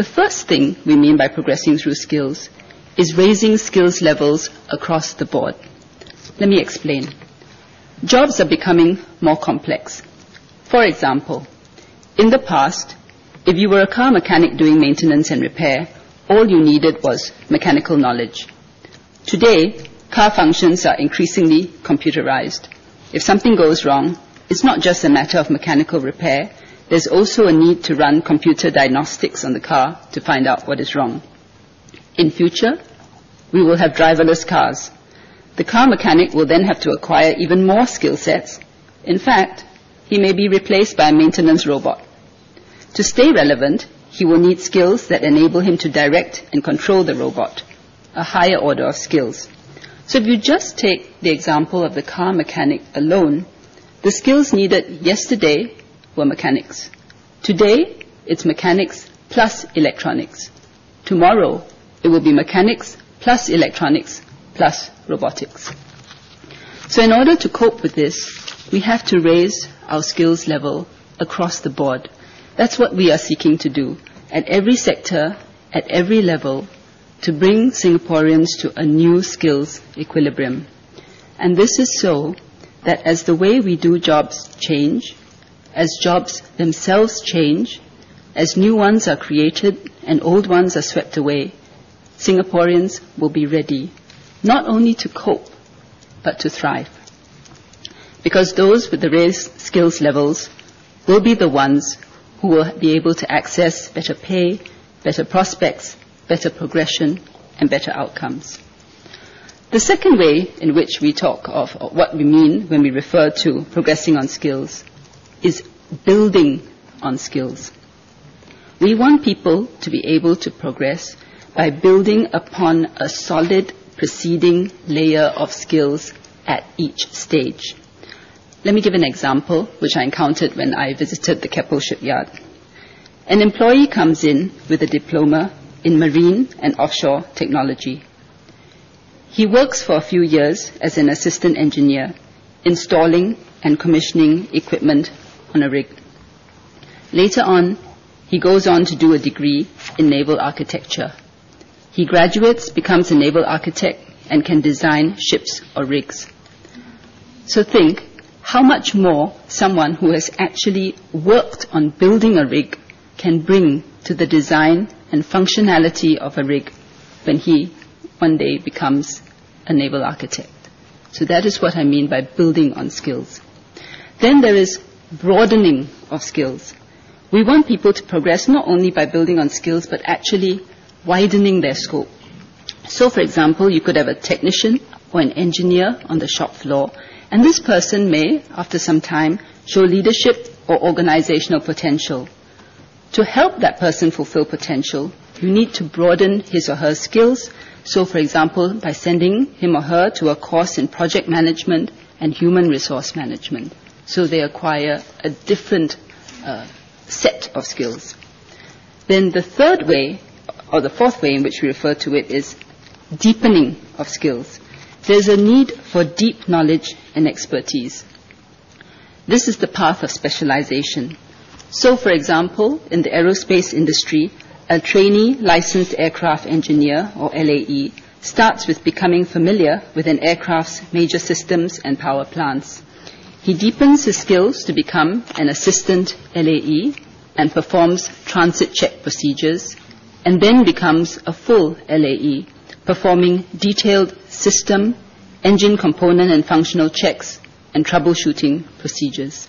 The first thing we mean by progressing through skills is raising skills levels across the board. Let me explain. Jobs are becoming more complex. For example, in the past, if you were a car mechanic doing maintenance and repair, all you needed was mechanical knowledge. Today, car functions are increasingly computerized. If something goes wrong, it's not just a matter of mechanical repair. There's also a need to run computer diagnostics on the car to find out what is wrong. In future, we will have driverless cars. The car mechanic will then have to acquire even more skill sets. In fact, he may be replaced by a maintenance robot. To stay relevant, he will need skills that enable him to direct and control the robot, a higher order of skills. So if you just take the example of the car mechanic alone, the skills needed yesterday were mechanics. Today, it's mechanics plus electronics. Tomorrow, it will be mechanics plus electronics plus robotics. So in order to cope with this, we have to raise our skills level across the board. That's what we are seeking to do at every sector, at every level, to bring Singaporeans to a new skills equilibrium. And this is so that as the way we do jobs change, as jobs themselves change, as new ones are created and old ones are swept away, Singaporeans will be ready not only to cope, but to thrive. Because those with the raised skills levels will be the ones who will be able to access better pay, better prospects, better progression, and better outcomes. The second way in which we talk of what we mean when we refer to progressing on skills is building on skills. We want people to be able to progress by building upon a solid preceding layer of skills at each stage. Let me give an example which I encountered when I visited the Keppel shipyard. An employee comes in with a diploma in marine and offshore technology. He works for a few years as an assistant engineer, installing and commissioning equipment on a rig. Later on, he goes on to do a degree in naval architecture. He graduates, becomes a naval architect, and can design ships or rigs. So think, how much more someone who has actually worked on building a rig can bring to the design and functionality of a rig when he one day becomes a naval architect. So that is what I mean by building on skills. Then there is broadening of skills. We want people to progress not only by building on skills, but actually widening their scope. So, for example, you could have a technician or an engineer on the shop floor, and this person may, after some time, show leadership or organizational potential. To help that person fulfill potential, you need to broaden his or her skills. So, for example, by sending him or her to a course in project management and human resource management, so they acquire a different set of skills. Then the third way, or the fourth way in which we refer to it, is deepening of skills. There's a need for deep knowledge and expertise. This is the path of specialization. So, for example, in the aerospace industry, a trainee licensed aircraft engineer, or LAE, starts with becoming familiar with an aircraft's major systems and power plants. He deepens his skills to become an assistant LAE and performs transit check procedures, and then becomes a full LAE, performing detailed system, engine component and functional checks and troubleshooting procedures.